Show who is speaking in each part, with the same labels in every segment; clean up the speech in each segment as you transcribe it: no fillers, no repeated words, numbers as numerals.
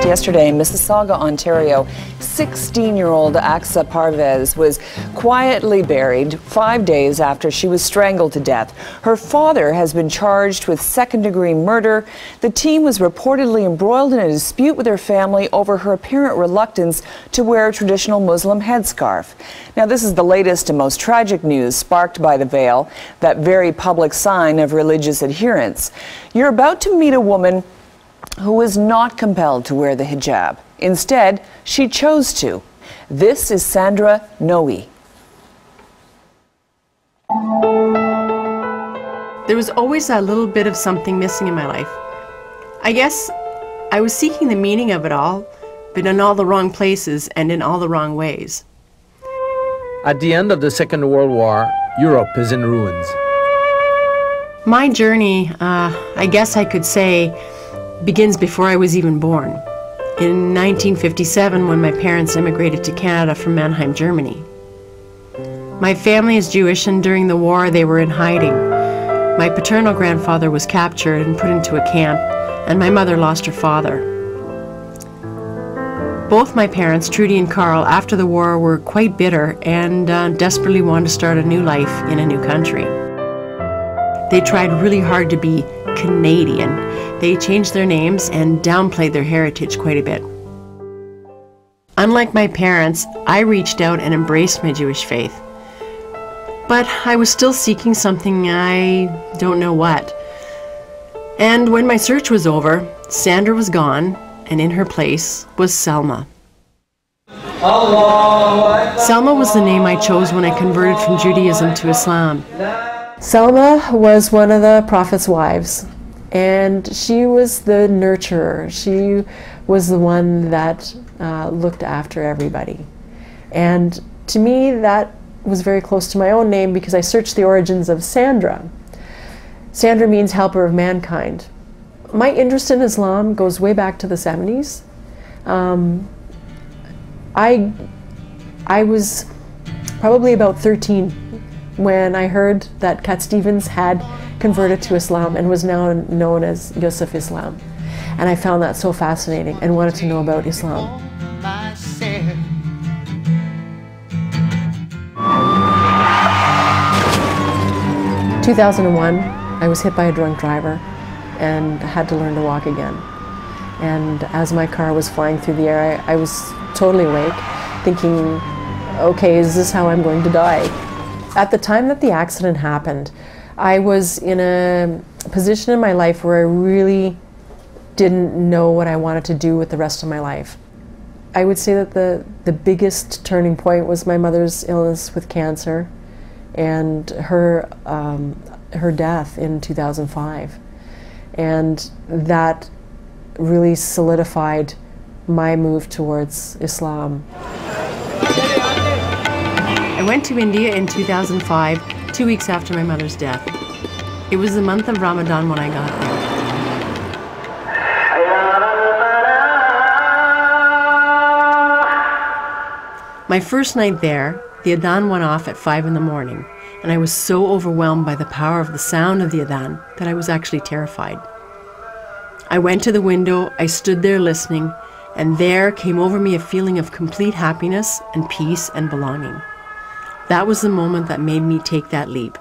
Speaker 1: Yesterday in Mississauga, Ontario, 16-year-old Aksa Parvez was quietly buried 5 days after she was strangled to death. Her father has been charged with second-degree murder. The teen was reportedly embroiled in a dispute with her family over her apparent reluctance to wear a traditional Muslim headscarf. Now, this is the latest and most tragic news sparked by the veil, that very public sign of religious adherence. You're about to meet a woman who was not compelled to wear the hijab. Instead, she chose to. This is Sandra Noe.
Speaker 2: There was always a little bit of something missing in my life. I guess I was seeking the meaning of it all, but in all the wrong places and in all the wrong ways.
Speaker 3: At the end of the Second World War, Europe is in ruins.
Speaker 2: My journey, I guess I could say, begins before I was even born. In 1957, when my parents immigrated to Canada from Mannheim, Germany. My family is Jewish, and during the war they were in hiding. My paternal grandfather was captured and put into a camp, and my mother lost her father. Both my parents, Trudy and Carl, after the war were quite bitter and desperately wanted to start a new life in a new country. They tried really hard to be Canadian. They changed their names and downplayed their heritage quite a bit. Unlike my parents, I reached out and embraced my Jewish faith. But I was still seeking something, I don't know what. And when my search was over, Sandra was gone, and in her place was Selma. Selma was the name I chose when I converted from Judaism to Islam.
Speaker 4: Selma was one of the Prophet's wives, and she was the nurturer. She was the one that looked after everybody. And to me, that was very close to my own name because I searched the origins of Sandra. Sandra means helper of mankind. My interest in Islam goes way back to the 70s. I was probably about 13 when I heard that Cat Stevens had converted to Islam and was now known as Yusuf Islam. And I found that so fascinating and wanted to know about Islam. 2001, I was hit by a drunk driver and had to learn to walk again. And as my car was flying through the air, I was totally awake, thinking, okay, is this how I'm going to die? At the time that the accident happened, I was in a position in my life where I really didn't know what I wanted to do with the rest of my life. I would say that the biggest turning point was my mother's illness with cancer and her death in 2005. And that really solidified my move towards Islam.
Speaker 2: I went to India in 2005, 2 weeks after my mother's death. It was the month of Ramadan when I got there. My first night there, the adhan went off at 5 in the morning, and I was so overwhelmed by the power of the sound of the adhan that I was actually terrified. I went to the window, I stood there listening, and there came over me a feeling of complete happiness and peace and belonging. That was the moment that made me take that leap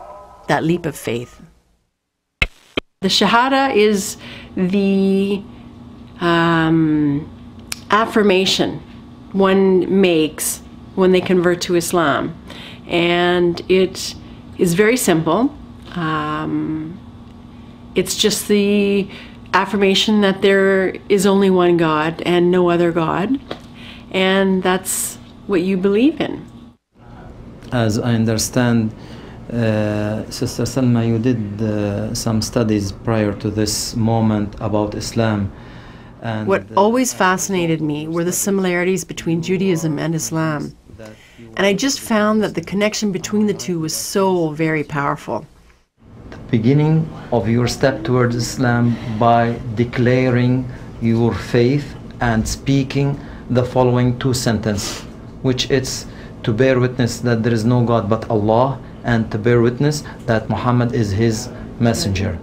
Speaker 2: of faith. The Shahada is the affirmation one makes when they convert to Islam. And it is very simple. It's just the affirmation that there is only one God and no other God. And that's what you believe in.
Speaker 5: As I understand, Sister Salma, you did some studies prior to this moment about Islam. And
Speaker 2: what always fascinated me were the similarities between Judaism and Islam. And I just found that the connection between the two was so very powerful.
Speaker 5: The beginning of your step towards Islam by declaring your faith and speaking the following two sentences, which is to bear witness that there is no God but Allah, and to bear witness that Muhammad is his messenger.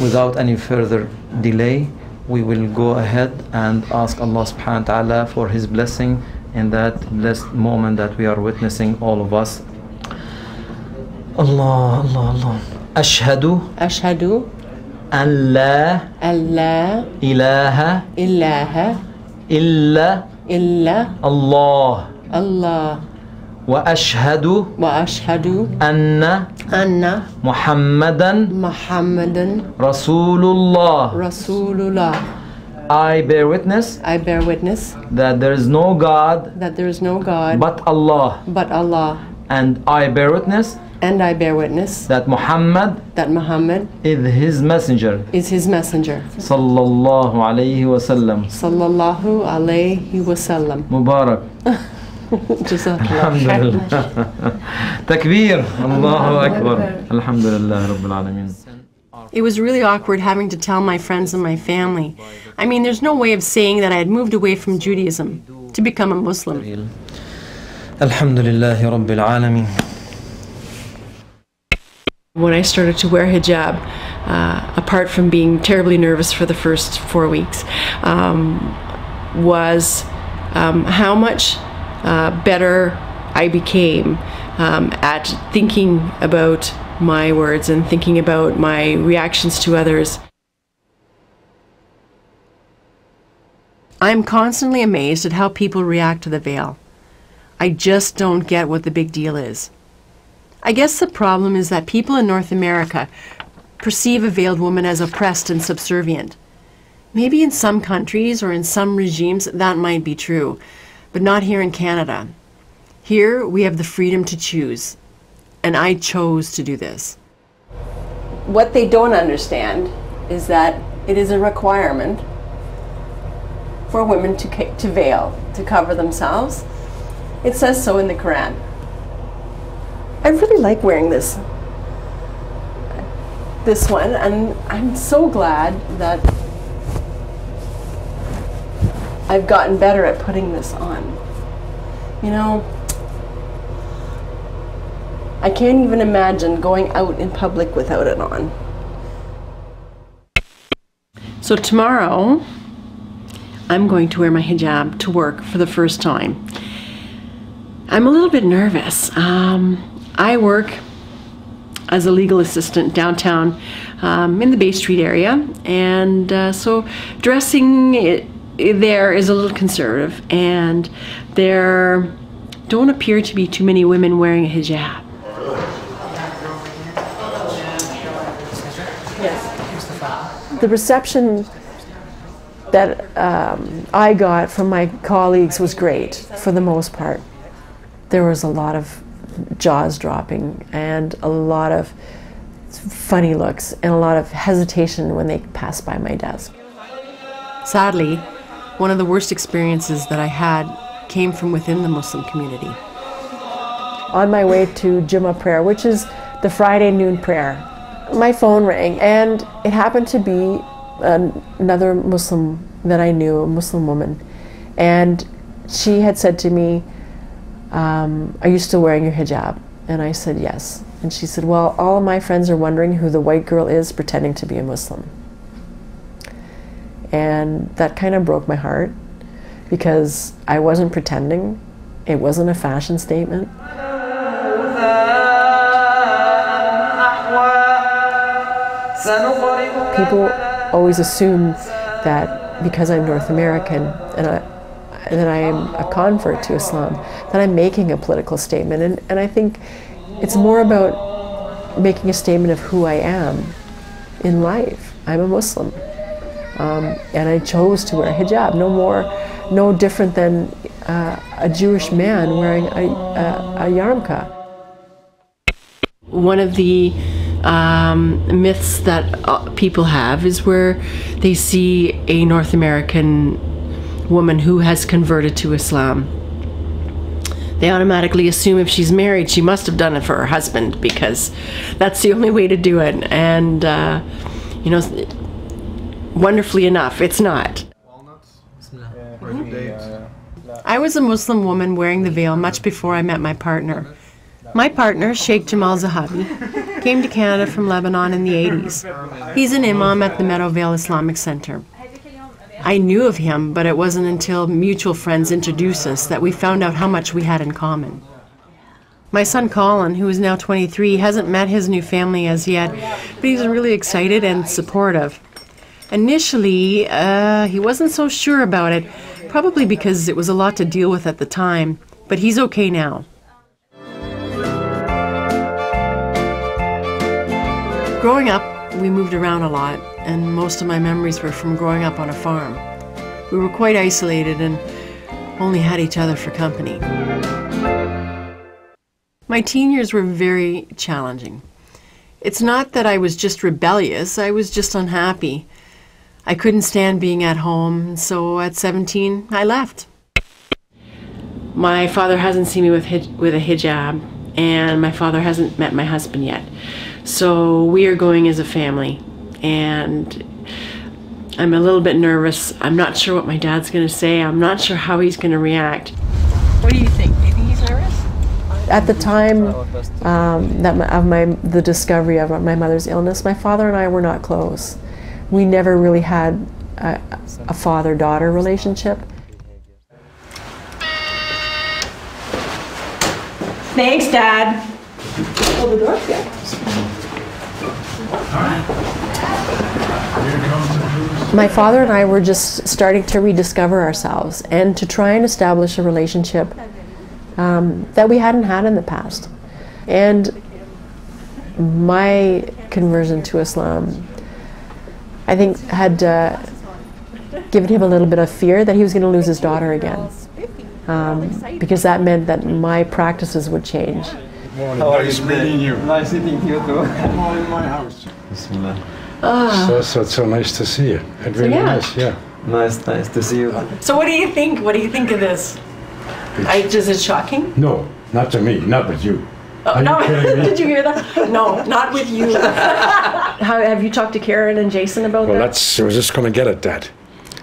Speaker 5: Without any further delay, we will go ahead and ask Allah subhanahu wa ta'ala for His blessing in that blessed moment that we are witnessing, all of us. Allah, Allah, Allah. Ashhadu an la ilaha illa Allah wa ashhadu anna Muhammadan Rasulullah. I bear witness that there is no God but Allah. And I bear witness that Muhammad is his messenger. Sallallahu alayhi wa sallam. Mubarak. Alhamdulillah. Takbir. Allahu Akbar. Alhamdulillah Rabbil Alameen.
Speaker 2: It was really awkward having to tell my friends and my family. I mean, there's no way of saying that I had moved away from Judaism to become a Muslim.
Speaker 5: Alhamdulillah Rabbil Alameen.
Speaker 2: When I started to wear hijab, apart from being terribly nervous for the first 4 weeks, was how much better I became at thinking about my words and thinking about my reactions to others. I'm constantly amazed at how people react to the veil. I just don't get what the big deal is. I guess the problem is that people in North America perceive a veiled woman as oppressed and subservient. Maybe in some countries or in some regimes that might be true, but not here in Canada. Here we have the freedom to choose, and I chose to do this. What they don't understand is that it is a requirement for women to veil, to cover themselves. It says so in the Quran. I really like wearing this one, and I'm so glad that I've gotten better at putting this on. You know, I can't even imagine going out in public without it on. So tomorrow, I'm going to wear my hijab to work for the first time. I'm a little bit nervous. I work as a legal assistant downtown in the Bay Street area, and so dressing there is a little conservative, and there don't appear to be too many women wearing a hijab.
Speaker 4: Yes. The reception that I got from my colleagues was great for the most part. There was a lot of jaws dropping and a lot of funny looks and a lot of hesitation when they passed by my desk.
Speaker 2: Sadly, one of the worst experiences that I had came from within the Muslim community.
Speaker 4: On my way to Jummah prayer, which is the Friday noon prayer, my phone rang, and it happened to be another Muslim that I knew, a Muslim woman, and she had said to me, are you still wearing your hijab? And I said yes. And she said, well, all of my friends are wondering who the white girl is pretending to be a Muslim. And that kind of broke my heart, because I wasn't pretending. It wasn't a fashion statement. People always assume that because I'm North American and that I am a convert to Islam, that I'm making a political statement. And I think it's more about making a statement of who I am in life. I'm a Muslim. And I chose to wear a hijab, no different than a Jewish man wearing a yarmulke.
Speaker 2: One of the myths that people have is where they see a North American woman who has converted to Islam. They automatically assume if she's married, she must have done it for her husband, because that's the only way to do it. And, you know, wonderfully enough, it's not. I was a Muslim woman wearing the veil much before I met my partner. My partner, Sheikh Jamal Zahabi, came to Canada from Lebanon in the 80s. He's an imam at the Meadowvale Islamic Center. I knew of him, but it wasn't until mutual friends introduced us that we found out how much we had in common. My son Colin, who is now 23, hasn't met his new family as yet, but he's really excited and supportive. Initially, he wasn't so sure about it, probably because it was a lot to deal with at the time, but he's okay now. Growing up, we moved around a lot, and most of my memories were from growing up on a farm. We were quite isolated and only had each other for company. My teen years were very challenging. It's not that I was just rebellious, I was just unhappy. I couldn't stand being at home, so at 17, I left. My father hasn't seen me with a hijab, and my father hasn't met my husband yet. So we are going as a family, and I'm a little bit nervous. I'm not sure what my dad's going to say. I'm not sure how he's going to react. What do you think? Do you think he's nervous?
Speaker 4: At the time the discovery of my mother's illness, my father and I were not close. We never really had a father-daughter relationship.
Speaker 2: Thanks, Dad.
Speaker 4: Oh, the door's good. My father and I were just starting to rediscover ourselves and to try and establish a relationship that we hadn't had in the past. And my conversion to Islam, I think, had given him a little bit of fear that he was going to lose his daughter again, because that meant that my practices would change.
Speaker 6: How are you meeting you? Nice meeting you too. I'm all in my house.
Speaker 7: So it's so nice to see you. And really nice, yeah.
Speaker 5: Nice to see you.
Speaker 2: So what do you think? What do you think of this? Is it shocking?
Speaker 7: No, not to me, not with you.
Speaker 2: No, did you hear that? No, not with you. Have you talked to Karen and Jason about that?
Speaker 7: Well, I was just going to get at that.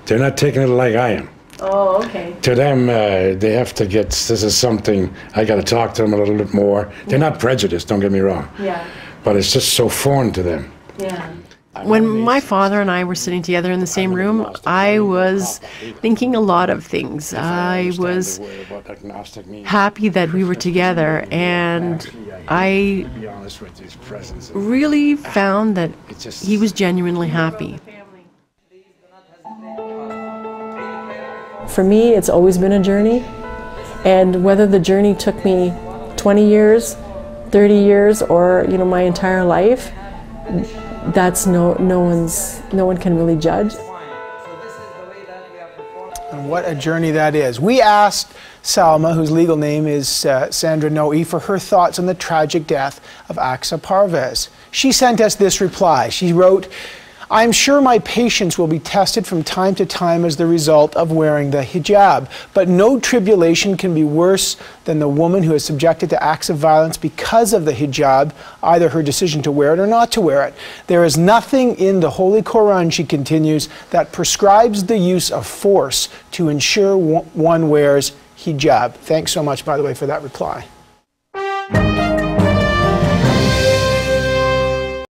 Speaker 7: They're not taking it like I am.
Speaker 2: Oh, okay.
Speaker 7: To them, they have to get, this is something, I got to talk to them a little bit more. They're not prejudiced, don't get me wrong.
Speaker 2: Yeah.
Speaker 7: But it's just so foreign to them.
Speaker 2: Yeah. When my father and I were sitting together in the same room, I was thinking a lot of things. I was happy that we were together, and I really found that he was genuinely happy.
Speaker 4: For me, it's always been a journey, and whether the journey took me 20 years, 30 years, or my entire life, that's no one can really judge.
Speaker 8: And what a journey that is. We asked Salma, whose legal name is Sandra Noe, for her thoughts on the tragic death of Aqsa Parvez. She sent us this reply. She wrote, "I'm sure my patience will be tested from time to time as the result of wearing the hijab, but no tribulation can be worse than the woman who is subjected to acts of violence because of the hijab, either her decision to wear it or not to wear it. There is nothing in the Holy Quran," she continues, "that prescribes the use of force to ensure one wears hijab." Thanks so much, by the way, for that reply.